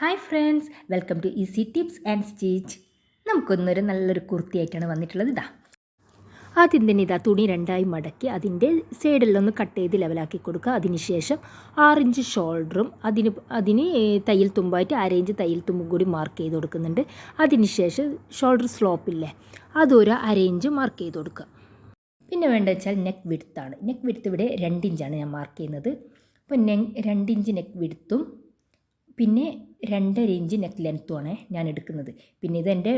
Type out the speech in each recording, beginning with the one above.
Hi friends, welcome to easy tips and stitch. നമുക്കൊന്നൊരു നല്ലൊരു കുർത്തിയായിട്ടാണ് വന്നിട്ടുള്ളത്. ആദ്യം തന്നെ തുണി രണ്ടായി മടക്കി അതിൻ്റെ സൈഡിലൊന്ന് കട്ട് ചെയ്ത് ലെവലാക്കി കൊടുക്കുക. അതിനുശേഷം 6 ഇഞ്ച് ഷോൾഡറും അതിന് തയ്യൽ തുമ്പായിട്ട് 1/2 ഇഞ്ച് തയ്യൽ തുമ്പും കൂടി മാർക്ക് ചെയ്ത് കൊടുക്കുന്നുണ്ട്. അതിനുശേഷം ഷോൾഡർ സ്ലോപ്പില്ലേ, അതൊരു 1/2 ഇഞ്ച് മാർക്ക് ചെയ്ത് കൊടുക്കുക. പിന്നെ വേണ്ടത് വെച്ചാൽ നെക്ക് വിഡ്ത്താണ്. നെക്ക് വിഡ്ത്ത് ഇവിടെ 2 ഇഞ്ചാണ് ഞാൻ മാർക്ക് ചെയ്യുന്നത്. അപ്പോൾ 2 ഇഞ്ച് നെക്ക് വിഡ്ത്തും പിന്നെ 2.5 ഇഞ്ച് നെക്ക് ലെങ്ത്തുമാണ് ഞാൻ എടുക്കുന്നത്. പിന്നെ ഇതെൻ്റെ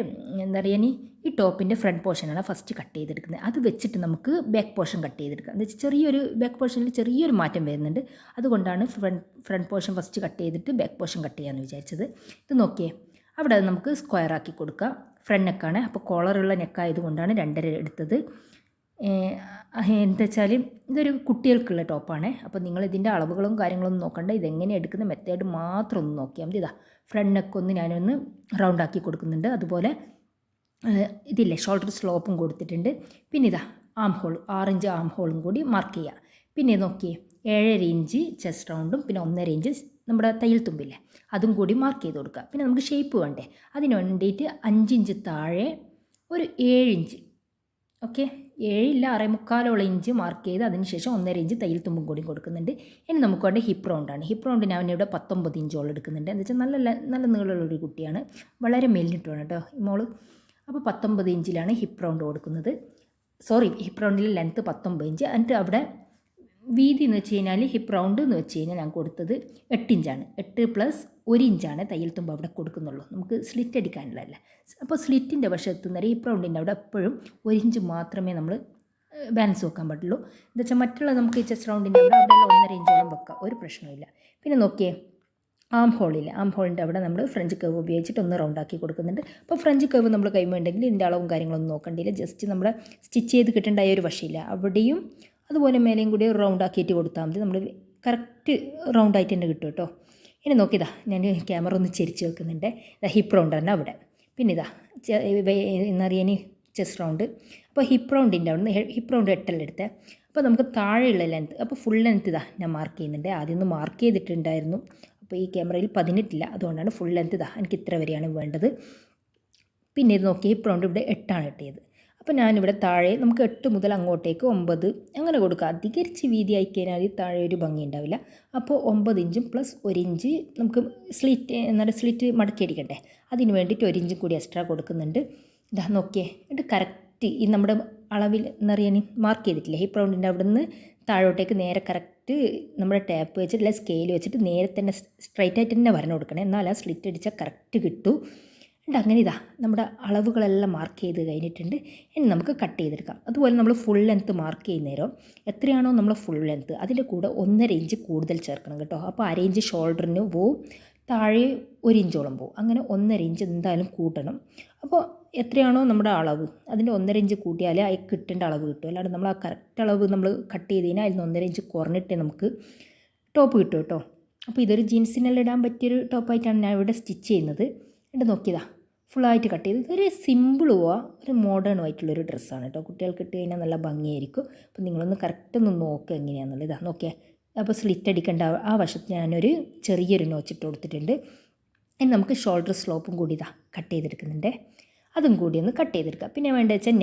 എന്താ പറയുക, ഈ ടോപ്പിൻ്റെ ഫ്രണ്ട് പോർഷനാണ് ഫസ്റ്റ് കട്ട് ചെയ്തെടുക്കുന്നത്. അത് വെച്ചിട്ട് നമുക്ക് ബാക്ക് പോർഷൻ കട്ട് ചെയ്തെടുക്കാം. എന്താ വെച്ചാൽ ചെറിയൊരു ബാക്ക് പോർഷനിൽ ചെറിയൊരു മാറ്റം വരുന്നുണ്ട്. അതുകൊണ്ടാണ് ഫ്രണ്ട് പോർഷൻ ഫസ്റ്റ് കട്ട് ചെയ്തിട്ട് ബാക്ക് പോർഷൻ കട്ട് ചെയ്യാമെന്ന് വിചാരിച്ചത്. ഇത് നോക്കിയേ, അവിടെ നമുക്ക് സ്ക്വയർ ആക്കി കൊടുക്കുക. ഫ്രണ്ട് നെക്കാണ്, അപ്പോൾ കോളറുള്ള നെക്കായതുകൊണ്ടാണ് 2.5 എടുത്തത്. എന്താ വെച്ചാൽ ഇതൊരു കുട്ടികൾക്കുള്ള ടോപ്പാണ്. അപ്പോൾ നിങ്ങൾ ഇതിൻ്റെ അളവുകളും കാര്യങ്ങളൊന്നും നോക്കണ്ട, ഇതെങ്ങനെ എടുക്കുന്ന മെത്തേഡ് മാത്രം ഒന്ന് നോക്കിയാൽ മതി. ഫ്രണ്ട് നെക്കൊന്ന് ഞാനൊന്ന് റൗണ്ട് ആക്കി കൊടുക്കുന്നുണ്ട്. അതുപോലെ ഇതില്ലേ ഷോൾഡർ സ്ലോപ്പും കൊടുത്തിട്ടുണ്ട്. പിന്നെ ആം ഹോൾ 6 ഇഞ്ച് ആം ഹോളും കൂടി മാർക്ക് ചെയ്യുക. പിന്നെ നോക്കിയേ, 7.5 ഇഞ്ച് ചെസ്റ്റ് റൗണ്ടും പിന്നെ 1.5 ഇഞ്ച് നമ്മുടെ തയ്യൽ തുമ്പില്ലേ അതും കൂടി മാർക്ക് ചെയ്ത് കൊടുക്കുക. പിന്നെ നമുക്ക് ഷേപ്പ് വേണ്ടേ, അതിന് വേണ്ടിയിട്ട് 5 ഇഞ്ച് താഴെ ഒരു 7 ഇഞ്ച്, ഓക്കെ 7 6.25 ഇഞ്ച് മാർക്ക് ചെയ്ത് അതിനുശേഷം 1.5 ഇഞ്ച് തയ്യൽ തുമ്പും കൂടി കൊടുക്കുന്നുണ്ട്. ഇനി നമുക്ക് വേണ്ട ഹിപ്പ് റൗണ്ടാണ്. ഹിപ്പ് റൗണ്ട് ഞാൻ ഇവിടെ 19 ഇഞ്ചോളം എടുക്കുന്നുണ്ട്. എന്ന് വെച്ചാൽ നല്ല നീളമുള്ളൊരു കുട്ടിയാണ്, വളരെ മെല്ലിട്ടാണ് കേട്ടോ ഈ മോള്. അപ്പോൾ 19 ഇഞ്ചിലാണ് ഹിപ്പ് റൗണ്ട് കൊടുക്കുന്നത്. ഹിപ്പ് റൗണ്ടിൽ ലെങ്ത്ത് 19 ഇഞ്ച്. എന്നിട്ട് അവിടെ വീതി എന്ന് വെച്ച് കഴിഞ്ഞാൽ ഹിപ്പ് റൗണ്ട് എന്ന് വെച്ച് കഴിഞ്ഞാൽ ഞാൻ കൊടുത്തത് 8 ഇഞ്ചാണ്. 8 + 1 ഇഞ്ചാണ് തയ്യൽ തുമ്പ് അവിടെ കൊടുക്കുന്നുള്ളൂ, നമുക്ക് സ്ലിറ്റ് അടിക്കാനുള്ളതല്ല. അപ്പോൾ സ്ലിറ്റിൻ്റെ വശത്ത് നിന്ന് ഹിപ്പ് റൗണ്ടിൻ്റെ അവിടെ എപ്പോഴും 1 ഇഞ്ച് മാത്രമേ നമ്മൾ ബാലൻസ് വെക്കാൻ പാടുള്ളൂ. എന്താ വെച്ചാൽ മറ്റുള്ള നമുക്ക് ഈ ചെസ്റ്റ് റൗണ്ടിൻ്റെ അവിടെ 1.5 ഇഞ്ചോളം വെക്കാം, ഒരു പ്രശ്നമില്ല. പിന്നെ നോക്കിയേ, ആം ഹോളിൻ്റെ അവിടെ നമ്മൾ ഫ്രഞ്ച് കർവ് ഉപയോഗിച്ചിട്ട് ഒന്ന് റൗണ്ടാക്കി കൊടുക്കുന്നുണ്ട്. അപ്പോൾ ഫ്രഞ്ച് കർവ് നമ്മൾ കൈമുണ്ടെങ്കിൽ ഇതിൻ്റെ അളവും കാര്യങ്ങളൊന്നും നോക്കണ്ടില്ല, ജസ്റ്റ് നമ്മുടെ സ്റ്റിച്ച് ചെയ്ത് കിട്ടേണ്ട ഒരു വശമില്ല, അവിടെയും അതുപോലെ മേലെയും കൂടി റൗണ്ട് ആക്കിയിട്ട് കൊടുത്താൽ മതി. നമ്മൾ കറക്റ്റ് റൗണ്ടായിട്ട് തന്നെ കിട്ടും കേട്ടോ. ഇനി നോക്കിയതാ, ഞാൻ ക്യാമറ ഒന്ന് ചെരിച്ച് വെക്കുന്നുണ്ട്. ഹിപ്പ് റൗണ്ട് തന്നെ അവിടെ. പിന്നെ എന്നറിയാൻ ചെസ്റ്റ് റൗണ്ട്. അപ്പോൾ ഹിപ്പ് റൗണ്ടിൻ്റെ അവിടെ നിന്ന് ഹിപ്പ് റൗണ്ട് 8 എടുത്തേ. അപ്പോൾ നമുക്ക് താഴെയുള്ള ലെങ്ത്ത്, അപ്പോൾ ഫുൾ ലെങ്ത്ത് ഞാൻ മാർക്ക് ചെയ്യുന്നുണ്ട്. ആദ്യം ഒന്ന് മാർക്ക് ചെയ്തിട്ടുണ്ടായിരുന്നു, അപ്പോൾ ഈ ക്യാമറയിൽ 18 അതുകൊണ്ടാണ് ഫുൾ ലെങ്ത്ത് എനിക്ക് ഇത്ര വരെയാണ് വേണ്ടത്. പിന്നെ ഇത് നോക്കി, ഹിപ്പ് റൗണ്ട് ഇവിടെ 8 കിട്ടിയത്. അപ്പോൾ ഞാനിവിടെ താഴെ നമുക്ക് 8 മുതൽ അങ്ങോട്ടേക്ക് 9 അങ്ങനെ കൊടുക്കുക. അധികരിച്ച് വീതി ആയിക്കഴിഞ്ഞാൽ താഴെ ഒരു ഭംഗി ഉണ്ടാവില്ല. അപ്പോൾ 9 ഇഞ്ചും + 1 ഇഞ്ച് നമുക്ക് സ്ലിറ്റ് മടക്കി അടിക്കണ്ടേ, അതിന് വേണ്ടിയിട്ട് 1 ഇഞ്ചും കൂടി എക്സ്ട്രാ കൊടുക്കുന്നുണ്ട്. നോക്കിയേ, എന്നിട്ട് കറക്റ്റ് ഈ നമ്മുടെ അളവിൽ എന്നറിയാൻ മാർക്ക് ചെയ്തിട്ടില്ലേ ഹിപ്പ് റൗണ്ടിൻ്റെ അവിടെ നിന്ന് താഴോട്ടേക്ക് നേരെ കറക്റ്റ് നമ്മുടെ ടാപ്പ് വെച്ചിട്ട് സ്കെയിൽ വെച്ചിട്ട് നേരെ തന്നെ സ്ട്രൈറ്റ് ആയിട്ട് തന്നെ വരണം കൊടുക്കണേ, എന്നാൽ ആ സ്ലിറ്റ് അടിച്ചാൽ കറക്റ്റ് കിട്ടും. അങ്ങനെ നമ്മുടെ അളവുകളെല്ലാം മാർക്ക് ചെയ്ത് കഴിഞ്ഞിട്ടുണ്ട്. ഇനി നമുക്ക് കട്ട് ചെയ്തെടുക്കാം. അതുപോലെ നമ്മൾ ഫുൾ ലെങ്ത്ത് മാർക്ക് ചെയ്യുന്നേരം എത്രയാണോ നമ്മൾ ഫുൾ ലെങ്ത്ത് അതിൻ്റെ കൂടെ 1.5 ഇഞ്ച് കൂടുതൽ ചേർക്കണം കേട്ടോ. അപ്പോൾ 1/2 ഇഞ്ച് ഷോൾഡറിന് പോവും, താഴെ 1 ഇഞ്ചോളം പോവും, അങ്ങനെ 1.5 ഇഞ്ച് എന്തായാലും കൂട്ടണം. അപ്പോൾ എത്രയാണോ നമ്മുടെ അളവ് അതിൻ്റെ 1.5 ഇഞ്ച് കൂട്ടിയാലേ അതിൽ കിട്ടേണ്ട അളവ് കിട്ടും. അല്ലാണ്ട് നമ്മൾ ആ കറക്റ്റ് അളവ് നമ്മൾ കട്ട് ചെയ്ത് കഴിഞ്ഞാൽ അതിൽ നിന്ന് 1.5 ഇഞ്ച് കുറഞ്ഞിട്ടേ നമുക്ക് ടോപ്പ് കിട്ടും കേട്ടോ. അപ്പോൾ ഇതൊരു ജീൻസിനെല്ലാം ഇടാൻ പറ്റിയൊരു ടോപ്പായിട്ടാണ് ഞാൻ ഇവിടെ സ്റ്റിച്ച് ചെയ്യുന്നത്. എന്നിട്ട് നോക്കിയതാ ഫുള്ളായിട്ട് കട്ട് ചെയ്ത് ഒരു സിമ്പിളുവാ ഒരു മോഡേണും ആയിട്ടുള്ളൊരു ഡ്രസ്സാണ് കേട്ടോ. കുട്ടികൾക്ക് ഇട്ട് കഴിഞ്ഞാൽ നല്ല ഭംഗിയായിരിക്കും. അപ്പോൾ നിങ്ങളൊന്ന് കറക്റ്റ് ഒന്ന് നോക്കുക എങ്ങനെയാണെന്നുള്ളത്. നോക്കിയാൽ അപ്പോൾ സ്ലിറ്റ് അടിക്കേണ്ട ആ വശത്ത് ഞാനൊരു ചെറിയൊരു നോച്ചിട്ട് കൊടുത്തിട്ടുണ്ട്. ഇനി നമുക്ക് ഷോൾഡർ സ്ലോപ്പും കൂടി കട്ട് ചെയ്തെടുക്കുന്നുണ്ട്, അതും കൂടി ഒന്ന് കട്ട് ചെയ്തെടുക്കുക. പിന്നെ വേണ്ടത് വെച്ചാൽ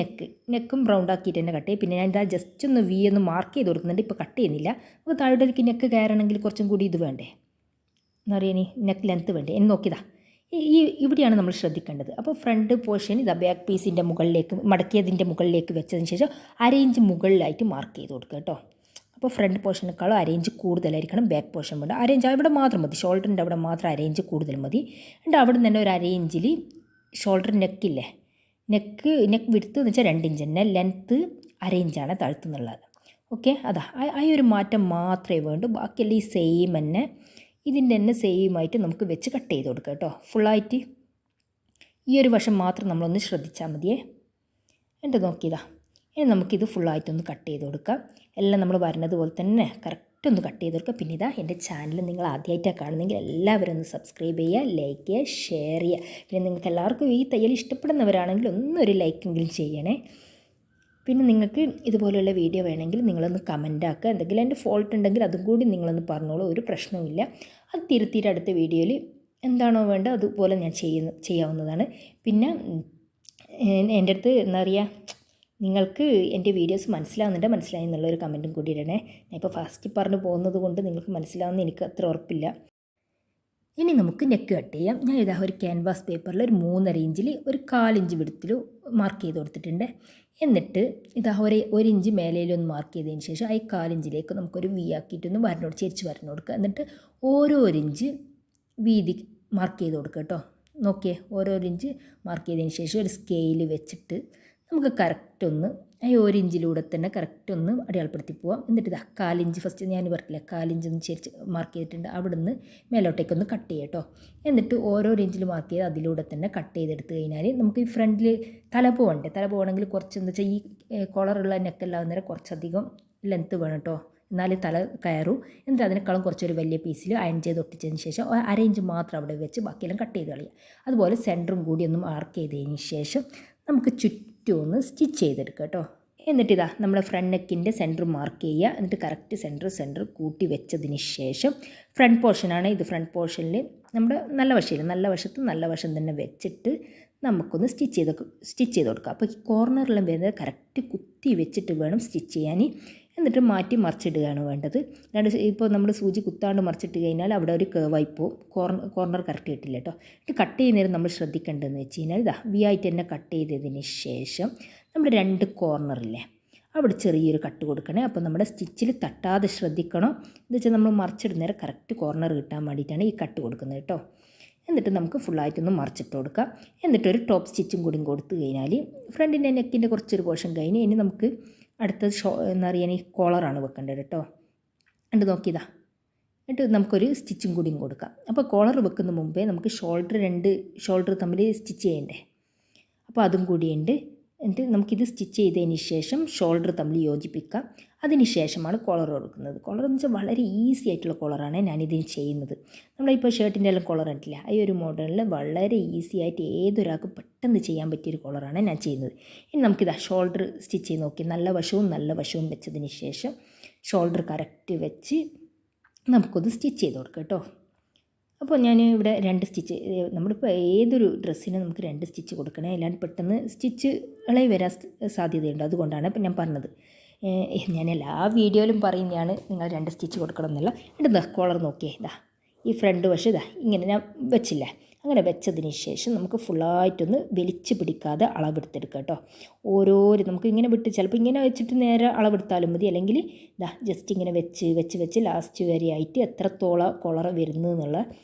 നെക്കും റൗണ്ട് ആക്കിയിട്ട് തന്നെ കട്ട് ചെയ്യും. പിന്നെ ഞാൻ ജസ്റ്റ് ഒന്ന് ഒന്ന് മാർക്ക് ചെയ്ത് കൊടുക്കുന്നുണ്ട്, ഇപ്പോൾ കട്ട് ചെയ്യുന്നില്ല. അപ്പോൾ താഴോട്ടേക്ക് നെക്ക് കയറണമെങ്കിൽ കുറച്ചും കൂടി ഇത് വേണ്ടേ എന്നറിയാൻ, നെക്ക് ലെങ്ത്ത് വേണ്ടേ. ഇനി നോക്കിയതാ ഇവിടെയാണ് നമ്മൾ ശ്രദ്ധിക്കേണ്ടത്. അപ്പോൾ ഫ്രണ്ട് പോർഷൻ ബാക്ക് പീസിൻ്റെ മുകളിലേക്ക് മടക്കിയതിൻ്റെ മുകളിലേക്ക് വെച്ചതിന് ശേഷം 1/2 ഇഞ്ച് മുകളിലായിട്ട് മാർക്ക് ചെയ്ത് കൊടുക്കുക കേട്ടോ. അപ്പോൾ ഫ്രണ്ട് പോർഷനേക്കാളും 1/2 ഇഞ്ച് കൂടുതലായിരിക്കണം ബാക്ക് പോർഷൻ വേണ്ട. 1/2 ഇഞ്ച് അവിടെ മാത്രം മതി, ഷോൾഡറിൻ്റെ അവിടെ മാത്രം 1/2 ഇഞ്ച് കൂടുതൽ മതി. എന്നിട്ട് അവിടെ നിന്ന് തന്നെ ഒരു 1/2 ഇഞ്ചിൽ ഷോൾഡർ നെക്കില്ലേ, നെക്ക് വിഡ്ത്ത് എന്ന് വെച്ചാൽ 2 ഇഞ്ച് തന്നെ, ലെങ്ത്ത് 1/2 ഇഞ്ചാണ് താഴ്ത്തുന്നുള്ളത്. ഓക്കെ, ആ ഒരു മാറ്റം മാത്രമേ വേണ്ടൂ. ബാക്കിയെല്ലാം ഈ സെയിം തന്നെ, ഇതിൻ്റെ തന്നെ സെയിമായിട്ട് നമുക്ക് വെച്ച് കട്ട് ചെയ്ത് കൊടുക്കുക കേട്ടോ. ഫുള്ളായിട്ട് ഈ ഒരു വശം മാത്രം നമ്മളൊന്ന് ശ്രദ്ധിച്ചാൽ മതിയേ. എന്നിട്ട് നോക്കിയതാ, ഇനി നമുക്കിത് ഫുള്ളായിട്ടൊന്ന് കട്ട് ചെയ്ത് കൊടുക്കാം. എല്ലാം നമ്മൾ വരുന്നത് പോലെ തന്നെ കറക്റ്റ് ഒന്ന് കട്ട് ചെയ്ത് കൊടുക്കുക. പിന്നെ എൻ്റെ ചാനൽ നിങ്ങൾ ആദ്യമായിട്ടാണ് കാണുന്നെങ്കിൽ എല്ലാവരും ഒന്ന് സബ്സ്ക്രൈബ് ചെയ്യുക, ലൈക്ക് ചെയ്യുക, ഷെയർ ചെയ്യുക. പിന്നെ നിങ്ങൾക്ക് എല്ലാവർക്കും ഈ തയ്യൽ ഇഷ്ടപ്പെടുന്നവരാണെങ്കിൽ ഒന്നൊരു ലൈക്കെങ്കിലും ചെയ്യണേ. പിന്നെ നിങ്ങൾക്ക് ഇതുപോലെയുള്ള വീഡിയോ വേണമെങ്കിൽ നിങ്ങളൊന്ന് കമൻ്റ് ആക്കുക. എന്തെങ്കിലും എൻ്റെ ഫോൾട്ട് ഉണ്ടെങ്കിൽ അതും കൂടി നിങ്ങളൊന്ന് പറഞ്ഞോളൂ, ഒരു പ്രശ്നവുമില്ല. അത് തിരുത്തിയിട്ട് അടുത്ത വീഡിയോയിൽ എന്താണോ വേണ്ടത് അതുപോലെ ഞാൻ ചെയ്യാവുന്നതാണ്. പിന്നെ എൻ്റെ അടുത്ത് എന്താ പറയുക, നിങ്ങൾക്ക് എൻ്റെ വീഡിയോസ് മനസ്സിലായി എന്നുള്ളൊരു കമൻറ്റും കൂടി ഇടണേ. ഞാൻ ഇപ്പോൾ ഫസ്റ്റ് പറഞ്ഞു പോകുന്നത് കൊണ്ട് നിങ്ങൾക്ക് മനസ്സിലാവുന്ന എനിക്ക് അത്ര ഉറപ്പില്ല. ഇനി നമുക്ക് നെക്ക് കട്ട് ചെയ്യാം. ഞാൻ ഇതാ ഒരു ക്യാൻവാസ് പേപ്പറിൽ ഒരു 3.5 ഇഞ്ചിൽ ഒരു 1/4 ഇഞ്ച് വിടുത്തിൽ മാർക്ക് ചെയ്ത് കൊടുത്തിട്ടുണ്ട്. എന്നിട്ട് ഇതാ ഒരു ഇഞ്ച് മേലയിലൊന്ന് മാർക്ക് ചെയ്തതിന് ശേഷം ആ 1/4 ഇഞ്ചിലേക്ക് നമുക്കൊരു വി ആക്കിയിട്ടൊന്ന് ചെരിച്ച് വരഞ്ഞു കൊടുക്കുക. എന്നിട്ട് ഓരോ ഇഞ്ച് വീതി മാർക്ക് ചെയ്ത് കൊടുക്കുക കേട്ടോ. നോക്കിയേ, ഓരോ ഇഞ്ച് മാർക്ക് ചെയ്തതിന് ശേഷം ഒരു സ്കെയിൽ വെച്ചിട്ട് നമുക്ക് കറക്റ്റ് ഒന്ന് ആ 1 ഇഞ്ചിലൂടെ തന്നെ കറക്റ്റ് ഒന്ന് അടയാളപ്പെടുത്തി പോവാം. എന്നിട്ട് ഇതാ 1/4 ഇഞ്ച് ഫസ്റ്റ് ഞാൻ പറഞ്ഞില്ല, 1/4 ഇഞ്ച് ഒന്ന് ചെരിച്ച് മാർക്ക് ചെയ്തിട്ടുണ്ട്. അവിടുന്ന് മേലോട്ടേക്കൊന്ന് കട്ട് ചെയ്യുക കേട്ടോ. എന്നിട്ട് ഓരോ ഇഞ്ചിൽ മാർക്ക് ചെയ്ത് അതിലൂടെ തന്നെ കട്ട് ചെയ്തെടുത്ത് കഴിഞ്ഞാൽ നമുക്ക് ഈ ഫ്രണ്ടിൽ തല പോകണമെങ്കിൽ കുറച്ച് എന്താ വെച്ചാൽ ഈ കോളറുള്ള നെക്കെല്ലാം അന്നേരം കുറച്ചധികം ലെങ്ത്ത് വേണം കേട്ടോ, എന്നാലും തല കയറൂ. എന്നിട്ട് അതിനേക്കാളും കുറച്ചൊരു വലിയ പീസിൽ അയൺ ചെയ്ത് ഒട്ടിച്ചതിന് ശേഷം 1/2 ഇഞ്ച് മാത്രം അവിടെ വെച്ച് ബാക്കിയെല്ലാം കട്ട് ചെയ്ത് കളയുക. അതുപോലെ സെൻറ്ററും കൂടി ഒന്ന് മാർക്ക് ചെയ്തതിന് ശേഷം നമുക്ക് ചുറ്റും ഒന്ന് സ്റ്റിച്ച് ചെയ്തെടുക്കുക കേട്ടോ. എന്നിട്ടിതാ നമ്മുടെ ഫ്രണ്ട് നെക്കിൻ്റെ സെൻറ്റർ മാർക്ക് ചെയ്യുക. എന്നിട്ട് കറക്റ്റ് സെൻറ്റർ കൂട്ടി വെച്ചതിന് ശേഷം ഫ്രണ്ട് പോർഷനാണ് ഇത്. ഫ്രണ്ട് പോർഷനിൽ നമ്മുടെ നല്ല വശം തന്നെ വെച്ചിട്ട് നമുക്കൊന്ന് സ്റ്റിച്ച് ചെയ്ത് കൊടുക്കുക. അപ്പോൾ ഈ കോർണറിലും വരുന്നത് കറക്റ്റ് കുത്തി വെച്ചിട്ട് വേണം സ്റ്റിച്ച് ചെയ്യാൻ. എന്നിട്ട് മാറ്റി മറിച്ചിടുകയാണ് വേണ്ടത്. ഇപ്പോൾ നമ്മൾ സൂചി കുത്താണ്ട് മറിച്ചിട്ട് കഴിഞ്ഞാൽ അവിടെ ഒരു കേവായി പോവും, കോർണർ കറക്റ്റ് കിട്ടില്ല കേട്ടോ. ഇത് കട്ട് ചെയ്യുന്നേരം നമ്മൾ ശ്രദ്ധിക്കേണ്ടതെന്ന് വെച്ച് കഴിഞ്ഞാൽ ഇതാ വി ആയിട്ട് തന്നെ കട്ട് ചെയ്തതിന് ശേഷം നമ്മൾ 2 കോർണറില്ലേ അവിടെ ചെറിയൊരു കട്ട് കൊടുക്കണേ. അപ്പോൾ നമ്മുടെ സ്റ്റിച്ചിൽ തട്ടാതെ ശ്രദ്ധിക്കണം. എന്ന് വെച്ചാൽ നമ്മൾ മറിച്ചിടുന്നേരം കറക്റ്റ് കോർണർ കിട്ടാൻ വേണ്ടിയിട്ടാണ് ഈ കട്ട് കൊടുക്കുന്നത് കേട്ടോ. എന്നിട്ട് നമുക്ക് ഫുള്ളായിട്ടൊന്ന് മറിച്ചിട്ട് കൊടുക്കാം. എന്നിട്ടൊരു ടോപ്പ് സ്റ്റിച്ചും കൂടി കൊടുത്തു കഴിഞ്ഞാൽ ഫ്രണ്ടിൻ്റെ നെക്കിൻ്റെ കുറച്ചൊരു പോർഷൻ കഴിഞ്ഞ് ഇനി നമുക്ക് അടുത്തത് എന്താ പറയുക, ഈ കോളറാണ് വെക്കേണ്ടത് കേട്ടോ. എന്നിട്ട് നോക്കിയതാ, എന്നിട്ട് നമുക്കൊരു സ്റ്റിച്ചും കൂടിയും കൊടുക്കാം. അപ്പോൾ കോളർ വെക്കുന്ന മുമ്പേ നമുക്ക് ഷോൾഡർ തമ്മിൽ സ്റ്റിച്ച് ചെയ്യണ്ടേ, അപ്പോൾ അതും കൂടിയുണ്ട്. എന്നിട്ട് നമുക്കിത് സ്റ്റിച്ച് ചെയ്തതിന് ശേഷം ഷോൾഡർ തമ്മിൽ യോജിപ്പിക്കാം. അതിന് ശേഷമാണ് കോളർ കൊടുക്കുന്നത്. കോളർ എന്ന് വെച്ചാൽ വളരെ ഈസി ആയിട്ടുള്ള കോളറാണ് ഞാനിതിന് ചെയ്യുന്നത്. നമ്മളിപ്പോൾ ഷർട്ടിൻ്റെ എല്ലാം കോളർ ഉണ്ടല്ലേ, ഈ ഒരു മോഡലിൽ വളരെ ഈസി ആയിട്ട് ഏതൊരാൾക്ക് പെട്ടെന്ന് ചെയ്യാൻ പറ്റിയൊരു കോളറാണ് ഞാൻ ചെയ്യുന്നത്. ഇനി നമുക്കിതാ ഷോൾഡർ സ്റ്റിച്ച് ചെയ്ത് നോക്കി നല്ല വശവും വെച്ചതിന് ശേഷം ഷോൾഡർ കറക്റ്റ് വെച്ച് നമുക്കൊന്ന് സ്റ്റിച്ച് ചെയ്ത് കൊടുക്കാം കേട്ടോ. അപ്പോൾ ഞാൻ ഇവിടെ 2 സ്റ്റിച്ച്, നമ്മളിപ്പോൾ ഏതൊരു ഡ്രസ്സിനും നമുക്ക് 2 സ്റ്റിച്ച് കൊടുക്കണേ, അല്ലാണ്ട് പെട്ടെന്ന് സ്റ്റിച്ച് ഇളകി വരാൻ സാധ്യതയുണ്ട്. അതുകൊണ്ടാണ് ഇപ്പം ഞാൻ പറഞ്ഞത്. ഞാൻ എല്ലാ വീഡിയോയിലും പറയുന്നതാണ് നിങ്ങൾ 2 സ്റ്റിച്ച് കൊടുക്കണം എന്നല്ല. എന്നിട്ട് കോളർ നോക്കിയേ, ഈ ഫ്രണ്ട് വശം ഇങ്ങനെ ഞാൻ വെച്ചില്ലേ, അങ്ങനെ വെച്ചതിന് ശേഷം നമുക്ക് ഫുള്ളായിട്ടൊന്ന് വലിച്ച് പിടിക്കാതെ അളവെടുത്തെടുക്കുക കേട്ടോ. നമുക്ക് ഇങ്ങനെ വിട്ട് ചിലപ്പോൾ ഇങ്ങനെ വെച്ചിട്ട് നേരെ അളവെടുത്താലും മതി, അല്ലെങ്കിൽ ജസ്റ്റ് ഇങ്ങനെ വെച്ച് ലാസ്റ്റ് വരെ ആയിട്ട് എത്രത്തോളം കോളർ വരുന്നു എന്നുള്ള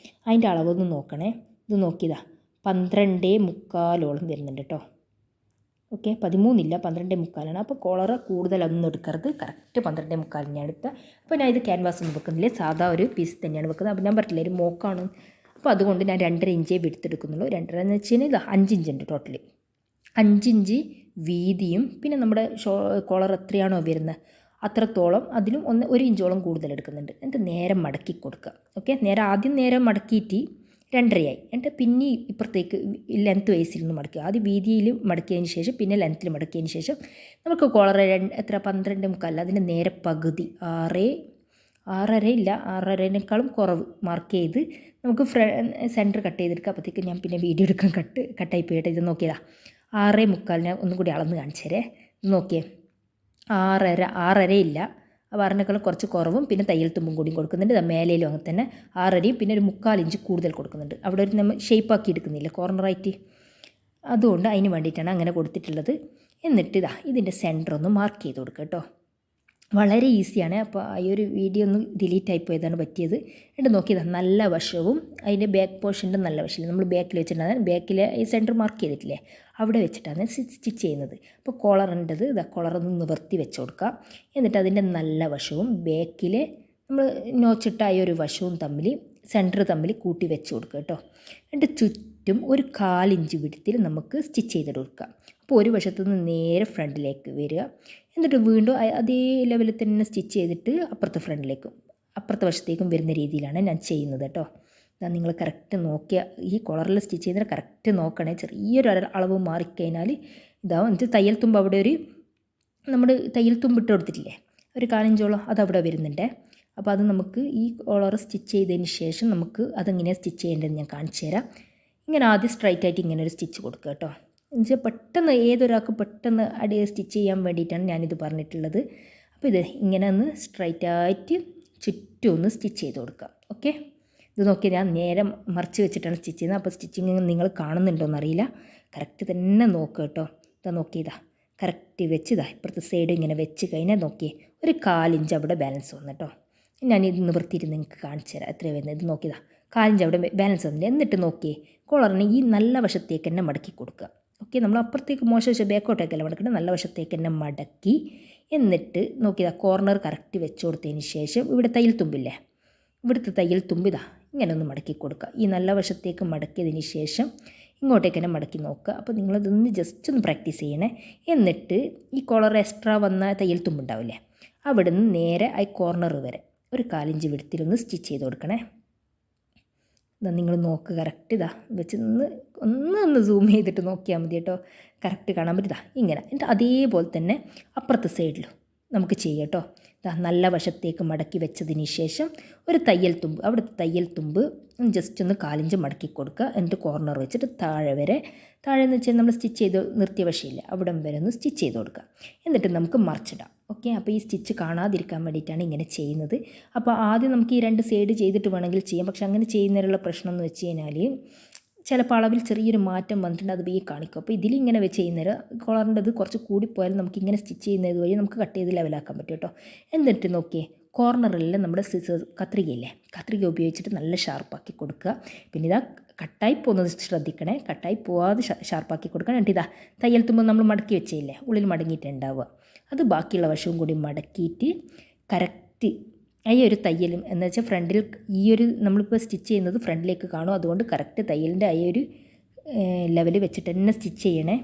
അതിൻ്റെ അളവൊന്ന് നോക്കണേ. ഇത് നോക്കിയതാ 12.75 വരുന്നുണ്ട് കേട്ടോ. ഓക്കെ, 13 ഇല്ല, 12.75. അപ്പോൾ കോളർ കൂടുതലൊന്നും എടുക്കരുത്, കറക്റ്റ് 12.75 ഞാൻ എടുത്ത. അപ്പോൾ ഞാൻ ഇത് ക്യാൻവാസ് ഒന്നും വെക്കുന്നില്ല, സാധാ ഒരു പീസ് തന്നെയാണ് വെക്കുന്നത്. അപ്പോൾ ഞാൻ പറഞ്ഞില്ല ഒരു മോക്കാണ്, അപ്പോൾ അതുകൊണ്ട് ഞാൻ 2.5 ഇഞ്ചേ വിടുത്തെടുക്കുന്നുള്ളൂ. 2.5 എന്ന് വെച്ച് കഴിഞ്ഞാൽ 5 ഇഞ്ച് ഉണ്ട് ടോട്ടലി. 5 ഇഞ്ച് വീതിയും പിന്നെ നമ്മുടെ കോളർ എത്രയാണോ വരുന്നത് അത്രത്തോളം അതിലും 1 ഇഞ്ചോളം കൂടുതൽ എടുക്കുന്നുണ്ട്. എന്നിട്ട് നേരെ മടക്കി കൊടുക്കുക. ഓക്കെ, ആദ്യം നേരെ മടക്കിയിട്ട് 2.5 ആയി. എന്നിട്ട് പിന്നെ ഇപ്പുറത്തേക്ക് ലെങ്ത്ത് വൈസിൽ നിന്ന് മടക്കുക. ആദ്യം വീതിയിൽ മടക്കിയതിന് ശേഷം പിന്നെ ലെങ്ത്തിൽ മടക്കിയതിന് ശേഷം നമുക്ക് കോളർ 12.75 അതിൻ്റെ നേരെ പകുതി 6.5 ഇല്ല, 6.5നേക്കാളും കുറവ് മാർക്ക് ചെയ്ത് നമുക്ക് സെൻറ്റർ കട്ട് ചെയ്തെടുക്കുക. അപ്പോഴത്തേക്ക് ഞാൻ പിന്നെ വീഡിയോ എടുക്കാൻ കട്ടായി പോയിട്ട് ഇത് നോക്കിയതാ 6.75 ഒന്നും കൂടി അളന്ന് കാണിച്ചേരേ. നോക്കിയേ 6.5 ഇല്ല, ആ 6നേക്കാളും കുറച്ച് കുറവും പിന്നെ തയ്യൽ തുമ്പും കൂടിയും കൊടുക്കുന്നുണ്ട്. മേലയിലും അങ്ങനെ തന്നെ 6.5 പിന്നെ ഒരു 3/4 ഇഞ്ച് കൂടുതൽ കൊടുക്കുന്നുണ്ട്. അവിടെ ഒരു നമ്മൾ ഷേപ്പാക്കി എടുക്കുന്നില്ല കോർണറായിട്ട്, അതുകൊണ്ട് അതിന് വേണ്ടിയിട്ടാണ് അങ്ങനെ കൊടുത്തിട്ടുള്ളത്. എന്നിട്ട് ഇതിൻ്റെ സെൻറ്റർ ഒന്ന് മാർക്ക് ചെയ്ത് കൊടുക്കുക കേട്ടോ. വളരെ ഈസിയാണ്. അപ്പോൾ ഈ ഒരു വീഡിയോ ഒന്ന് ഡിലീറ്റ് ആയിപ്പോയതാണ് പറ്റിയത്. എന്നിട്ട് നോക്കിയതാണ് നല്ല വശവും അതിൻ്റെ ബാക്ക് പോർഷൻ്റെ നല്ല വശമില്ല, നമ്മൾ ബാക്കിൽ വെച്ചിട്ടുണ്ടാകും, ബാക്കിൽ ഈ സെൻറ്റർ മാർക്ക് ചെയ്തിട്ടില്ലേ അവിടെ വെച്ചിട്ടാണ് സ്റ്റിച്ച് ചെയ്യുന്നത്. അപ്പോൾ കോളറിൻ്റെത് കോളറൊന്ന് നിവർത്തി വെച്ച് കൊടുക്കുക. എന്നിട്ട് അതിൻ്റെ നല്ല വശവും ബാക്കിലെ നമ്മൾ നോച്ചിട്ട ഈ ഒരു വശവും സെൻറ്റർ തമ്മിൽ കൂട്ടി വെച്ച് കൊടുക്കുക കേട്ടോ. എന്നിട്ട് ചുറ്റും ഒരു 1/4 ഇഞ്ച് വിടത്തിൽ നമുക്ക് സ്റ്റിച്ച് ചെയ്തിട്ട് കൊടുക്കുക. അപ്പോൾ ഒരു വശത്തു നിന്ന് നേരെ ഫ്രണ്ടിലേക്ക് വരിക. എന്നിട്ട് വീണ്ടും അതേ ലെവലിൽ തന്നെ സ്റ്റിച്ച് ചെയ്തിട്ട് അപ്പുറത്തെ വശത്തേക്കും വരുന്ന രീതിയിലാണ് ഞാൻ ചെയ്യുന്നത് കേട്ടോ. നിങ്ങൾ കറക്റ്റ് നോക്കിയാൽ ഈ കോളറിൽ സ്റ്റിച്ച് ചെയ്യുന്നത് കറക്റ്റ് നോക്കണേ. ചെറിയൊരു അളവ് മാറിക്കഴിഞ്ഞാൽ എന്നിട്ട് തയ്യൽ തുമ്പ് അവിടെ നമ്മൾ തയ്യൽ തുമ്പ് ഇട്ട് കൊടുത്തിട്ടില്ലേ ഒരു 1/4 ഇഞ്ചോളം അതവിടെ വരുന്നുണ്ട്. അപ്പോൾ അത് നമുക്ക് ഈ കോളർ സ്റ്റിച്ച് ചെയ്തതിന് ശേഷം നമുക്ക് അതെങ്ങനെയാണ് സ്റ്റിച്ച് ചെയ്യേണ്ടതെന്ന് ഞാൻ കാണിച്ചു തരാം. ഇങ്ങനെ ആദ്യം സ്ട്രൈറ്റ് ആയിട്ട് ഇങ്ങനെ ഒരു സ്റ്റിച്ച് കൊടുക്കുക കേട്ടോ. എന്നുവെച്ചാൽ പെട്ടെന്ന് ഏതൊരാൾക്ക് പെട്ടെന്ന് സ്റ്റിച്ച് ചെയ്യാൻ വേണ്ടിയിട്ടാണ് ഞാനിത് പറഞ്ഞിട്ടുള്ളത്. അപ്പോൾ ഇത് ഇങ്ങനെ ഒന്ന് സ്ട്രൈറ്റ് ആയിട്ട് ചുറ്റും ഒന്ന് സ്റ്റിച്ച് ചെയ്ത് കൊടുക്കുക. ഓക്കെ, ഇത് നോക്കി ഞാൻ നേരെ മറിച്ച് വെച്ചിട്ടാണ് സ്റ്റിച്ച് ചെയ്യുന്നത്. അപ്പോൾ സ്റ്റിച്ചിങ് നിങ്ങൾ കാണുന്നുണ്ടോയെന്നറിയില്ല. കറക്റ്റ് തന്നെ നോക്കുക കേട്ടോ. ഇതാ നോക്കിയതാ കറക്റ്റ് വെച്ചതാ ഇപ്പുറത്തെ സൈഡ് ഇങ്ങനെ വെച്ച് കഴിഞ്ഞാൽ നോക്കിയേ ഒരു 1/4 ഇഞ്ച് അവിടെ ബാലൻസ് വന്നു കേട്ടോ. ഞാനിത് നിവർത്തിയിട്ട് നിങ്ങൾക്ക് കാണിച്ചു തരാം എത്രയാണ് വരുന്നത്. ഇത് നോക്കിയതാ 1/4 ഇഞ്ച് അവിടെ ബാലൻസ് വന്നില്ല. എന്നിട്ട് നോക്കിയേ കോളറിന് ഈ നല്ല വശത്തേക്ക് തന്നെ മടക്കി കൊടുക്കുക. ഓക്കെ, നമ്മൾ അപ്പുറത്തേക്ക് മോശം വശം ബാക്കോട്ടേക്കല്ല മടക്കേണ്ടത്, നല്ല വശത്തേക്ക് തന്നെ മടക്കി എന്നിട്ട് നോക്കിയതാ കോർണർ കറക്റ്റ് വെച്ച് കൊടുത്തതിന് ശേഷം ഇവിടെ തയ്യൽ തുമ്പില്ലേ, ഇവിടുത്തെ തയ്യൽ തുമ്പിതാ ഇങ്ങനെ ഒന്ന് മടക്കി കൊടുക്കുക. ഈ നല്ല വശത്തേക്ക് മടക്കിയതിന് ശേഷം ഇങ്ങോട്ടേക്ക് തന്നെ മടക്കി നോക്കുക. അപ്പോൾ നിങ്ങളതൊന്ന് ജസ്റ്റ് ഒന്ന് പ്രാക്ടീസ് ചെയ്യണേ. എന്നിട്ട് ഈ കോളർ എക്സ്ട്രാ വന്ന തയ്യൽ തുമ്പുണ്ടാവില്ലേ, അവിടെ നിന്ന് നേരെ ആ കോർണർ വരെ ഒരു 1/4 ഇഞ്ച് വിടത്തിലൊന്ന് സ്റ്റിച്ച് ചെയ്ത് കൊടുക്കണേ. ഇതാ നിങ്ങൾ നോക്കുക കറക്റ്റ് ഇതാ വെച്ച് ഒന്ന് സൂം ചെയ്തിട്ട് നോക്കിയാൽ മതി കേട്ടോ. കറക്റ്റ് കാണാൻ പറ്റും. ഇങ്ങനെ എന്നിട്ട് അതേപോലെ തന്നെ അപ്പുറത്തെ സൈഡിലും നമുക്ക് ചെയ്യാം കേട്ടോ. നല്ല വശത്തേക്ക് മടക്കി വെച്ചതിന് ശേഷം ഒരു തയ്യൽ തുമ്പ്, അവിടുത്തെ തയ്യൽ തുമ്പ് ജസ്റ്റ് ഒന്ന് 1/4 ഇഞ്ച് മടക്കി കൊടുക്കുക. എന്നിട്ട് കോർണർ വെച്ചിട്ട് താഴെ എന്ന് വെച്ചാൽ നമ്മൾ സ്റ്റിച്ച് ചെയ്ത് നിർത്തിയ വശമില്ല അവിടം വരെ ഒന്ന് സ്റ്റിച്ച് ചെയ്ത് കൊടുക്കുക. എന്നിട്ട് നമുക്ക് മറിച്ചിടാം. ഓക്കെ, അപ്പോൾ ഈ സ്റ്റിച്ച് കാണാതിരിക്കാൻ വേണ്ടിയിട്ടാണ് ഇങ്ങനെ ചെയ്യുന്നത്. അപ്പോൾ ആദ്യം നമുക്ക് ഈ 2 സൈഡ് ചെയ്തിട്ട് വേണമെങ്കിൽ ചെയ്യാം. പക്ഷെ അങ്ങനെ ചെയ്യുന്നതിനുള്ള പ്രശ്നം എന്ന് വെച്ച് കഴിഞ്ഞാൽ ചിലപ്പോൾ അളവിൽ ചെറിയൊരു മാറ്റം വന്നിട്ടുണ്ട്, അത് ബി കാണിക്കും. അപ്പോൾ ഇതിലിങ്ങനെ വെച്ച് ചെയ്യുന്നേരം കോളറിൻ്റെ അത് കുറച്ച് കൂടിപ്പോയാലും നമുക്കിങ്ങനെ സ്റ്റിച്ച് ചെയ്യുന്നത് വഴി നമുക്ക് കട്ട് ചെയ്ത് ലെവലാക്കാൻ പറ്റും കേട്ടോ. എന്നിട്ട് നോക്കിയേ കോർണറിലെല്ലാം നമ്മുടെ കത്രികയില്ലേ, കത്രിക ഉപയോഗിച്ചിട്ട് നല്ല ഷാർപ്പാക്കി കൊടുക്കുക. പിന്നെ ഇതാ കട്ടായി പോകുന്നത് ശ്രദ്ധിക്കണേ, കട്ടായി പോവാതെ ഷാർപ്പാക്കി കൊടുക്കണം. എന്നിട്ട് ഇതാ തയ്യൽ തുമ്പ് നമ്മൾ മടക്കി വെച്ചില്ലേ, ഉള്ളിൽ മടങ്ങിയിട്ടുണ്ടാവുക, അത് ബാക്കിയുള്ള വശവും കൂടി മടക്കിയിട്ട് കറക്റ്റ് ഈ ഒരു തയ്യലും എന്ന് വെച്ചാൽ ഫ്രണ്ടിൽ ഈ ഒരു നമ്മളിപ്പോൾ സ്റ്റിച്ച് ചെയ്യുന്നത് ഫ്രണ്ടിലേക്ക് കാണും. അതുകൊണ്ട് കറക്റ്റ് തയ്യലിൻ്റെ ആ ഒരു ലെവൽ വെച്ചിട്ട് തന്നെ സ്റ്റിച്ച് ചെയ്യണേ.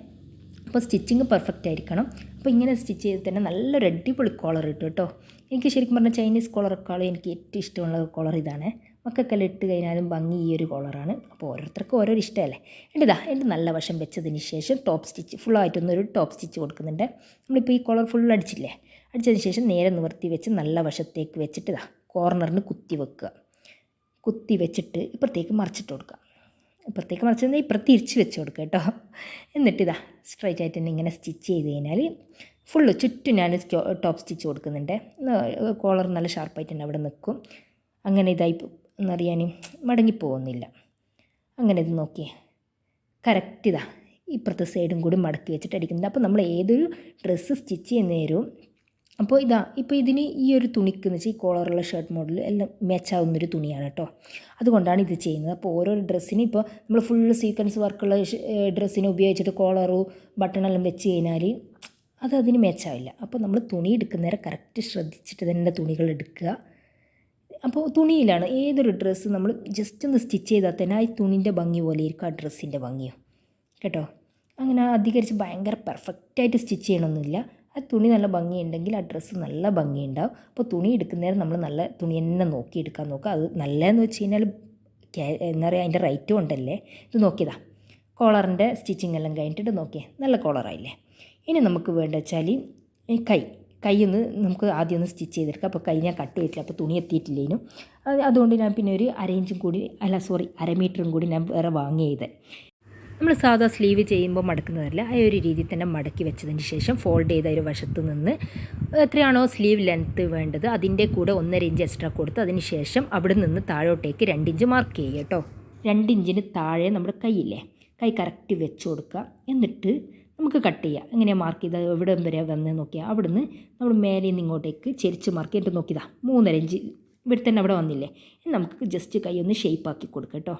അപ്പോൾ സ്റ്റിച്ചിങ് പെർഫെക്റ്റ് ആയിരിക്കണം. അപ്പോൾ ഇങ്ങനെ സ്റ്റിച്ച് ചെയ്ത് തന്നെ നല്ലൊരു അടിപൊളി കോളർ കിട്ടും കേട്ടോ. എനിക്ക് ശരിക്കും പറഞ്ഞാൽ ചൈനീസ് കോളറേക്കാളും എനിക്ക് ഏറ്റവും ഇഷ്ടമുള്ള കോളർ ഇതാണ്. മക്കൾക്കെല്ലാം ഇട്ട് കഴിഞ്ഞാലും ഭംഗി ഈ ഒരു കോളറാണ്. അപ്പോൾ ഓരോരുത്തർക്കും ഓരോരോ ഇഷ്ടമല്ലേ. എൻ്റെ നല്ല വശം വെച്ചതിന് ശേഷം ടോപ്പ് സ്റ്റിച്ച് ഫുള്ളായിട്ടൊന്നൊരു ടോപ്പ് സ്റ്റിച്ച് കൊടുക്കുന്നുണ്ട്. നമ്മളിപ്പോൾ ഈ കോളർ ഫുൾ അടിച്ചതിന് ശേഷം നേരെ നിവർത്തി വെച്ച് നല്ല വശത്തേക്ക് വെച്ചിട്ട് കോർണറിന് കുത്തി വെക്കുക. കുത്തി വെച്ചിട്ട് ഇപ്പുറത്തേക്ക് മറിച്ചിട്ട് കൊടുക്കുക. ഇപ്പുറത്തേക്ക് മറിച്ച് ഇപ്പുറത്ത് തിരിച്ച് വെച്ച് കൊടുക്കുക കേട്ടോ. എന്നിട്ട് സ്ട്രൈറ്റ് ആയിട്ട് തന്നെ ഇങ്ങനെ സ്റ്റിച്ച് ചെയ്ത് കഴിഞ്ഞാൽ ഫുള്ള് ചുറ്റും ഞാൻ ടോപ്പ് സ്റ്റിച്ച് കൊടുക്കുന്നുണ്ട്. കോളർ നല്ല ഷാർപ്പായിട്ട് തന്നെ അവിടെ നിൽക്കും. അങ്ങനെ ഇതായി എന്നറിയാൻ മടങ്ങിപ്പോകുന്നില്ല. അങ്ങനെ ഇത് നോക്കിയേ കറക്റ്റ് ഇപ്പുറത്തെ സൈഡും കൂടി മടക്കി വെച്ചിട്ട് അടിക്കുന്നത്. അപ്പോൾ നമ്മൾ ഏതൊരു ഡ്രസ്സ് സ്റ്റിച്ച് ചെയ്യുന്ന നേരവും അപ്പോൾ ഇപ്പോൾ ഇതിന് ഈ ഒരു തുണിക്ക് എന്ന് വെച്ചാൽ ഈ കോളറുള്ള ഷർട്ട് മോഡൽ എല്ലാം മാച്ചാവുന്നൊരു തുണിയാണ് കേട്ടോ. അതുകൊണ്ടാണ് ഇത് ചെയ്യുന്നത്. അപ്പോൾ ഓരോ ഡ്രസ്സിന് ഇപ്പോൾ നമ്മൾ ഫുൾ സീക്വൻസ് വർക്കുള്ള ഡ്രസ്സിന് ഉപയോഗിച്ചിട്ട് കോളറും ബട്ടണെല്ലാം വെച്ച് കഴിഞ്ഞാൽ അതിന് മാച്ചാവില്ല. അപ്പോൾ നമ്മൾ തുണി എടുക്കുന്നേരം കറക്റ്റ് ശ്രദ്ധിച്ചിട്ട് തന്നെ തുണികൾ എടുക്കുക. അപ്പോൾ തുണിയിലാണ് ഏതൊരു ഡ്രസ്സ് നമ്മൾ ജസ്റ്റ് ഒന്ന് സ്റ്റിച്ച് ചെയ്താൽ തന്നെ ആ തുണിൻ്റെ ഭംഗി പോലെ ഇരിക്കും ആ ഡ്രസ്സിൻ്റെ ഭംഗിയോ കേട്ടോ. അങ്ങനെ അധികരിച്ച് ഭയങ്കര പെർഫെക്റ്റായിട്ട് സ്റ്റിച്ച് ചെയ്യണമെന്നില്ല. ആ തുണി നല്ല ഭംഗിയുണ്ടെങ്കിൽ ആ ഡ്രസ്സ് നല്ല ഭംഗിയുണ്ടാവും. അപ്പോൾ തുണി എടുക്കുന്നേരം നമ്മൾ നല്ല തുണി തന്നെ നോക്കി എടുക്കാൻ നോക്കുക. അത് നല്ലതെന്ന് വെച്ച് കഴിഞ്ഞാൽ എന്താ പറയുക അതിൻ്റെ റേറ്റും ഉണ്ടല്ലേ. ഇത് നോക്കിയതാ കോളറിൻ്റെ സ്റ്റിച്ചിങ് എല്ലാം കഴിഞ്ഞിട്ട് നോക്കിയേ നല്ല കോളറായില്ലേ. ഇനി നമുക്ക് വേണ്ട വെച്ചാൽ ഈ കൈയൊന്ന് നമുക്ക് ആദ്യം ഒന്ന് സ്റ്റിച്ച് ചെയ്തെടുക്കാം. അപ്പോൾ കൈ ഞാൻ കട്ട് ചെയ്തിട്ടില്ല, അപ്പോൾ തുണി എത്തിയിട്ടില്ലേനും. അതുകൊണ്ട് ഞാൻ പിന്നെ ഒരു 1/2 മീറ്ററും കൂടി ഞാൻ വേറെ വാങ്ങിയത്. നമ്മൾ സാധാ സ്ലീവ് ചെയ്യുമ്പോൾ മടക്കുന്നതല്ല, ആ ഒരു രീതിയിൽ തന്നെ മടക്കി വെച്ചതിന് ശേഷം ഫോൾഡ് ചെയ്ത ഒരു വശത്ത് നിന്ന് എത്രയാണോ സ്ലീവ് ലെങ്ത്ത് വേണ്ടത് അതിൻ്റെ കൂടെ 1.5 ഇഞ്ച് എക്സ്ട്രാ കൊടുത്ത് അതിന് ശേഷം അവിടെ നിന്ന് താഴോട്ടേക്ക് 2 ഇഞ്ച് മാർക്ക് ചെയ്യുക കേട്ടോ. 2 ഇഞ്ചിന് താഴെ നമ്മുടെ കൈ കറക്റ്റ് വെച്ച് കൊടുക്കുക. എന്നിട്ട് നമുക്ക് കട്ട് ചെയ്യാം. എങ്ങനെയാണ് മാർക്ക് ചെയ്താൽ എവിടെ വരെ വന്ന് നോക്കിയാൽ അവിടുന്ന് നമ്മൾ മേലെ നിന്ന് ഇങ്ങോട്ടേക്ക് ചെരിച്ച് മാർക്ക് ചെയ്തിട്ട് നോക്കിയതാ 3.5 ഇഞ്ച് ഇവിടെ തന്നെ അവിടെ വന്നില്ലേ. നമുക്ക് ജസ്റ്റ് കൈ ഒന്ന് ഷേപ്പാക്കി കൊടുക്കുക കേട്ടോ.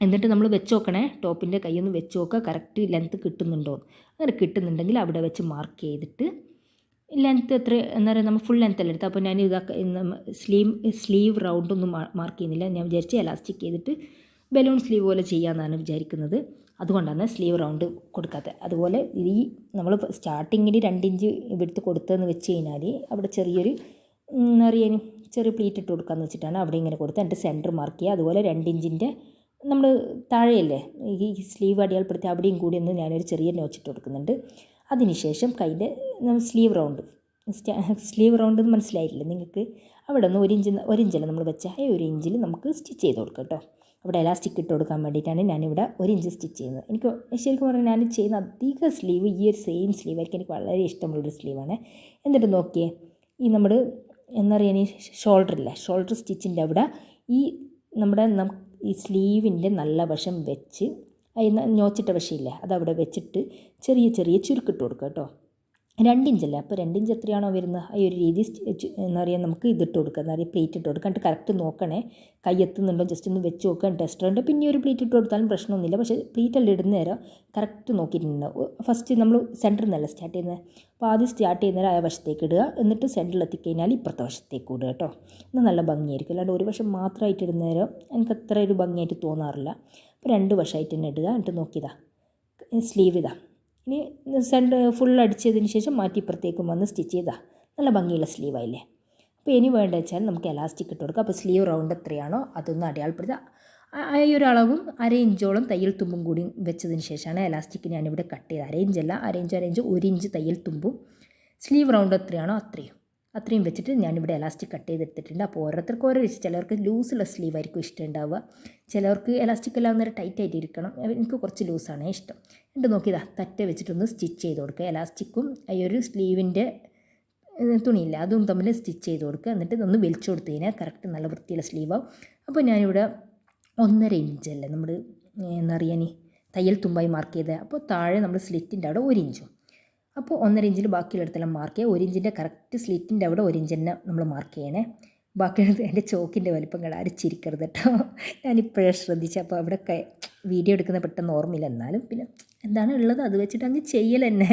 എന്നിട്ട് നമ്മൾ വെച്ച് നോക്കണേ, ടോപ്പിൻ്റെ കൈ ഒന്ന് വെച്ച് നോക്കുക കറക്റ്റ് ലെങ്ത്ത് കിട്ടുന്നുണ്ടോ. അങ്ങനെ കിട്ടുന്നുണ്ടെങ്കിൽ അവിടെ വെച്ച് മാർക്ക് ചെയ്തിട്ട് ലെങ്ത്ത് എത്ര എന്താ പറയുക നമ്മൾ ഫുൾ ലെങ്ത്ത് അല്ല എടുത്ത്. അപ്പോൾ ഞാൻ സ്ലീവ് റൗണ്ടൊന്നും മാർക്ക് ചെയ്യുന്നില്ല. ഞാൻ വിചാരിച്ച് എലാസ്റ്റിക് ചെയ്തിട്ട് ബലൂൺ സ്ലീവ് പോലെ ചെയ്യാമെന്നാണ് വിചാരിക്കുന്നത്. അതുകൊണ്ടാണ് സ്ലീവ് റൗണ്ട് കൊടുക്കാത്തത്. അതുപോലെ ഈ നമ്മൾ സ്റ്റാർട്ടിങ്ങിൽ 2 ഇഞ്ച് എടുത്ത് കൊടുത്തതെന്ന് വെച്ച് കഴിഞ്ഞാൽ അവിടെ ചെറിയൊരു അറിയാനും ചെറിയ പ്ലീറ്റ് ഇട്ട് കൊടുക്കാമെന്ന് വെച്ചിട്ടാണ് അവിടെ ഇങ്ങനെ കൊടുത്തത്. എന്നിട്ട് സെൻറ്റർ മാർക്ക് ചെയ്യുക. അതുപോലെ 2 ഇഞ്ചിൻ്റെ നമ്മൾ താഴെയല്ലേ ഈ സ്ലീവ് അടിയാൾപ്പെടുത്തി അവിടെയും കൂടി ഒന്ന് ഞാനൊരു ചെറിയ നോച്ചിട്ട് കൊടുക്കുന്നുണ്ട്. അതിനുശേഷം കൈൻ്റെ സ്ലീവ് റൗണ്ട് എന്ന് മനസ്സിലായിട്ടില്ല നിങ്ങൾക്ക്. അവിടെ നിന്ന് ഒരു ഇഞ്ചല്ല നമ്മൾ വെച്ച ഒരു ഇഞ്ചിൽ നമുക്ക് സ്റ്റിച്ച് ചെയ്ത് കൊടുക്കാം കേട്ടോ. അവിടെ എലാസ്റ്റിക് ഇട്ട് കൊടുക്കാൻ വേണ്ടിയിട്ടാണ് ഞാനിവിടെ 1 ഇഞ്ച് സ്റ്റിച്ച് ചെയ്യുന്നത്. എനിക്ക് ശരിക്കും പറഞ്ഞാൽ ഞാൻ ചെയ്യുന്ന അധിക സ്ലീവ് ഈ ഒരു സെയിം സ്ലീവായിരിക്കും എനിക്ക് വളരെ ഇഷ്ടമുള്ളൊരു സ്ലീവാണ്. എന്നിട്ട് നോക്കിയേ, ഈ നമ്മൾ എന്താ പറയുക, ഷോൾഡർ സ്റ്റിച്ചിൻ്റെ അവിടെ ഈ നമ്മുടെ ഈ സ്ലീവിൻ്റെ നല്ല വശം വെച്ച് അതിന് ഞോച്ചിട്ട വശമില്ലേ അതവിടെ വെച്ചിട്ട് ചെറിയ ചെറിയ ചുരുക്കിട്ട് കൊടുക്കുക കേട്ടോ. 2 ഇഞ്ചല്ല, അപ്പോൾ 2 ഇഞ്ച് എത്രയാണോ വരുന്നത് ആ ഒരു രീതി എന്താ പറയുക നമുക്ക് ഇതിട്ട് കൊടുക്കുക, എന്താ പറയുക പ്ലേറ്റ് ഇട്ട് കൊടുക്കുക. എന്നിട്ട് കറക്റ്റ് നോക്കണേ, കൈ എത്തുന്നുണ്ടോ ജസ്റ്റ് ഒന്ന് വെച്ച് നോക്കുക. ടെസ്റ്ററുണ്ട്, പിന്നെ ഒരു പ്ലേറ്റ് ഇട്ട് കൊടുത്താലും പ്രശ്നമൊന്നുമില്ല. പക്ഷേ പ്ലേറ്റെല്ലാം ഇടുന്ന നേരം കറക്റ്റ് നോക്കിയിട്ടുണ്ടാവും. ഫസ്റ്റ് നമ്മൾ സെൻറ്ററിൽ നിന്നല്ല സ്റ്റാർട്ട് ചെയ്യുന്നത്, അപ്പോൾ ആദ്യം സ്റ്റാർട്ട് ചെയ്യുന്നേരം ആ വശത്തേക്ക് ഇടുക, എന്നിട്ട് സെൻറ്ററിൽ എത്തിക്കഴിഞ്ഞാൽ ഇപ്പുറത്തെ വശത്തേക്ക് ഇടുക കേട്ടോ. എന്നാൽ നല്ല ഭംഗിയായിരിക്കും. അല്ലാണ്ട് ഒരു വശം മാത്രമായിട്ട് ഇടുന്ന നേരം എനിക്ക് അത്ര ഒരു ഭംഗിയായിട്ട് തോന്നാറില്ല. അപ്പോൾ 2 വശമായിട്ട് തന്നെ ഇടുക. എന്നിട്ട് നോക്കിയതാ സ്ലീവ് ഇതാ. ഇനി സെൻറ്റർ ഫുൾ അടിച്ചതിന് ശേഷം മാറ്റി ഇപ്പുറത്തേക്കും വന്ന് സ്റ്റിച്ച് ചെയ്താൽ നല്ല ഭംഗിയുള്ള സ്ലീവായില്ലേ. അപ്പോൾ ഇനി വേണ്ട വെച്ചാൽ നമുക്ക് എലാസ്റ്റിക് ഇട്ട് കൊടുക്കുക. അപ്പോൾ സ്ലീവ് റൗണ്ട് എത്രയാണോ അതൊന്ന് അടയാളപ്പെടുത്തുക. ആ ഒരു അളവും 1/2 ഇഞ്ചോളം തയ്യൽ തുമ്പും കൂടി വെച്ചതിന് ശേഷമാണ് എലാസ്റ്റിക് ഞാനിവിടെ കട്ട് ചെയ്ത് 1/2 ഇഞ്ചല്ല, 1/2 ഇഞ്ച് 1 ഇഞ്ച് തയ്യൽ തുമ്പും സ്ലീവ് റൗണ്ട് എത്രയാണോ അത്രയും വെച്ചിട്ട് ഞാനിവിടെ എലാസ്റ്റിക് കട്ട് ചെയ്തെടുത്തിട്ടുണ്ട്. അപ്പോൾ ഓരോരുത്തർക്കും ഓരോ ഇഷ്ടം, ചിലർക്ക് ലൂസുള്ള സ്ലീവായിരിക്കും ഇഷ്ടം ഉണ്ടാവുക, ചിലർക്ക് എലാസ്റ്റിക് എല്ലാം നേരം ടൈറ്റ് ആയിട്ട് ഇരിക്കണം. എനിക്ക് കുറച്ച് ലൂസാണ് ഇഷ്ടം. എന്നിട്ട് നോക്കിയതാ തറ്റ വെച്ചിട്ടൊന്ന് സ്റ്റിച്ച് ചെയ്ത് കൊടുക്കുക. എലാസ്റ്റിക്കും ഈ ഒരു സ്ലീവിൻ്റെ തുണിയില്ല അതും തമ്മിൽ സ്റ്റിച്ച് ചെയ്ത് കൊടുക്കുക. എന്നിട്ട് ഒന്ന് വലിച്ചു കൊടുത്തു കഴിഞ്ഞാൽ കറക്റ്റ് നല്ല വൃത്തിയുള്ള സ്ലീവാവും. അപ്പോൾ ഞാനിവിടെ 1.5 ഇഞ്ചല്ലേ നമ്മൾ എന്താ പറയുക തയ്യൽ തുമ്പായി മാർക്ക് ചെയ്തത്. അപ്പോൾ താഴെ നമ്മൾ സ്ലിറ്റിൻ്റെ അവിടെ 1 ഇഞ്ചും, അപ്പോൾ 1.5 ഇഞ്ചിൽ ബാക്കിയുള്ളിടത്തെല്ലാം മാർക്ക് ചെയ്യുക. 1 ഇഞ്ചിൻ്റെ കറക്റ്റ് സ്ലിറ്റിൻ്റെ അവിടെ 1 ഇഞ്ച് തന്നെ നമ്മൾ മാർക്ക് ചെയ്യണേ. ബാക്കിയുള്ളത് എൻ്റെ ചോക്കിൻ്റെ വലിപ്പം അരച്ചിരിക്കരുത് കേട്ടോ. ഞാനിപ്പോഴേ ശ്രദ്ധിച്ചു, അപ്പോൾ അവിടെ വീഡിയോ എടുക്കുന്ന പെട്ടെന്ന് ഓർമ്മയില്ല. എന്നാലും പിന്നെ എന്താണ് ഉള്ളത് അത് വെച്ചിട്ട് അങ്ങ് ചെയ്യൽ തന്നെ,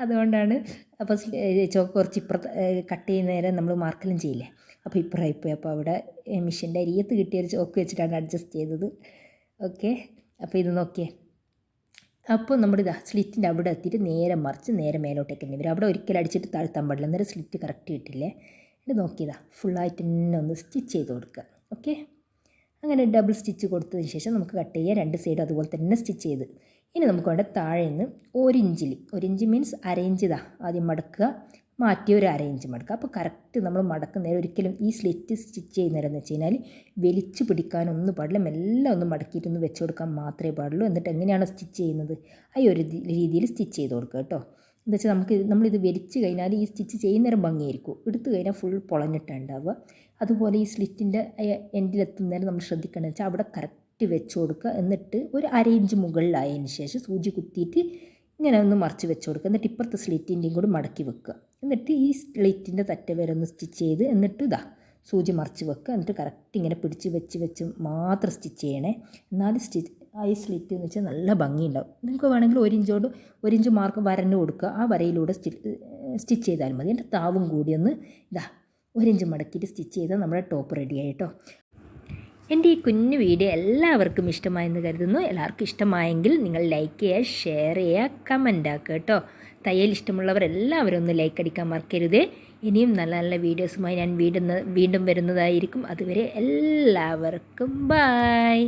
അതുകൊണ്ടാണ്. അപ്പോൾ ചോക്ക് കുറച്ച് ഇപ്പുറത്ത് കട്ട് ചെയ്യുന്ന നേരം നമ്മൾ മാർക്കെല്ലാം ചെയ്യില്ലേ, അപ്പോൾ ഇപ്പുറമായിപ്പോയി. അപ്പോൾ അവിടെ മെഷീൻ്റെ അരിയത്ത് കിട്ടിയൊരു ചോക്ക് വെച്ചിട്ടാണ് അഡ്ജസ്റ്റ് ചെയ്തത്. ഓക്കെ, അപ്പോൾ ഇത് നോക്കിയേ. അപ്പോൾ നമ്മുടെ സ്ലിറ്റിൻ്റെ അവിടെ എത്തിയിട്ട് നേരെ മറിച്ച് നേരെ മേലോട്ടേക്ക് തന്നെ വരും. അവിടെ ഒരിക്കലും അടിച്ചിട്ട് താഴ്ത്താൻ പാടില്ല, അന്നേരം സ്ലിറ്റ് കറക്റ്റ് കിട്ടില്ലേ. ഇത് നോക്കിയതാ ഫുള്ളായിട്ട് തന്നെ ഒന്ന് സ്റ്റിച്ച് ചെയ്ത് കൊടുക്കുക. ഓക്കെ, അങ്ങനെ ഡബിൾ സ്റ്റിച്ച് കൊടുത്തതിന് ശേഷം നമുക്ക് കട്ട് ചെയ്യുക. 2 സൈഡ് അതുപോലെ തന്നെ സ്റ്റിച്ച് ചെയ്ത് ഇനി നമുക്ക് വേണ്ട താഴെ നിന്ന് 1 ഇഞ്ച് മീൻസ് 1/2 ഇഞ്ച് ആദ്യം മടക്കുക, മാറ്റി ഒരു 1/2 ഇഞ്ച് മടക്കുക. അപ്പോൾ കറക്റ്റ് നമ്മൾ മടക്കുന്നേരം ഒരിക്കലും ഈ സ്ലിറ്റ് സ്റ്റിച്ച് ചെയ്യുന്നേരം എന്ന് വെച്ച് കഴിഞ്ഞാൽ വലിച്ചു പിടിക്കാനൊന്നും പാടില്ല, മെല്ലെ ഒന്ന് മടക്കിയിട്ടൊന്ന് വെച്ച് കൊടുക്കാൻ മാത്രമേ പാടുള്ളൂ. എന്നിട്ട് എങ്ങനെയാണ് സ്റ്റിച്ച് ചെയ്യുന്നത് ആ ഒരു രീതിയിൽ സ്റ്റിച്ച് ചെയ്ത് കൊടുക്കുക കേട്ടോ. എന്താ വെച്ചാൽ നമ്മളിത് വലിച്ച് കഴിഞ്ഞാൽ ഈ സ്റ്റിച്ച് ചെയ്യുന്നേരം ഭംഗിയായിരിക്കും, എടുത്തു കഴിഞ്ഞാൽ ഫുൾ പൊളഞ്ഞിട്ടുണ്ടാവുക. അതുപോലെ ഈ സ്ലിറ്റിൻ്റെ എൻഡിലെത്തുന്നേരം നമ്മൾ ശ്രദ്ധിക്കേണ്ടത് വെച്ചാൽ അവിടെ കറക്റ്റ് വെച്ച് കൊടുക്കുക. എന്നിട്ട് ഒരു 1/2 ഇഞ്ച് മുകളിലായതിന് ശേഷം സൂചി കുത്തിയിട്ട് ഇങ്ങനെ ഒന്ന് മറിച്ച് വെച്ച് കൊടുക്കുക. എന്നിട്ട് ഇപ്പുറത്തെ സ്ലിറ്റിൻ്റെയും കൂടി മടക്കി വെക്കുക. എന്നിട്ട് ഈ സ്ലിറ്റിൻ്റെ തറ്റ വരെ ഒന്ന് സ്റ്റിച്ച് ചെയ്ത് എന്നിട്ട് സൂചി മറിച്ച് വെക്കുക. എന്നിട്ട് കറക്റ്റ് ഇങ്ങനെ പിടിച്ച് വെച്ച് മാത്രം സ്റ്റിച്ച് ചെയ്യണേ. എന്നാലും ഈ സ്ലിറ്റ് എന്ന് വെച്ചാൽ നല്ല ഭംഗിയുണ്ടാവും. നിങ്ങൾക്ക് വേണമെങ്കിൽ 1 ഇഞ്ച് മാർക്ക് വരഞ്ഞു കൊടുക്കുക, ആ വരയിലൂടെ സ്റ്റിച്ച് ചെയ്താൽ മതി. എന്നിട്ട് താവും കൂടി ഒന്ന് 1 ഇഞ്ച് മടക്കിയിട്ട് സ്റ്റിച്ച് ചെയ്താൽ നമ്മുടെ ടോപ്പ് റെഡിയായി കേട്ടോ. എൻ്റെ ഈ കുഞ്ഞു വീഡിയോ എല്ലാവർക്കും ഇഷ്ടമായെന്ന് കരുതുന്നു. എല്ലാവർക്കും ഇഷ്ടമായെങ്കിൽ നിങ്ങൾ ലൈക്ക് ചെയ്യുക, ഷെയർ ചെയ്യുക, കമൻ്റ് ആക്കുക കേട്ടോ. തയ്യൽ ഇഷ്ടമുള്ളവർ എല്ലാവരും ഒന്ന് ലൈക്ക് അടിക്കാൻ മറക്കരുത്. ഇനിയും നല്ല നല്ല വീഡിയോസുമായി ഞാൻ വീണ്ടും വരുന്നതായിരിക്കും. അതുവരെ എല്ലാവർക്കും ബൈ.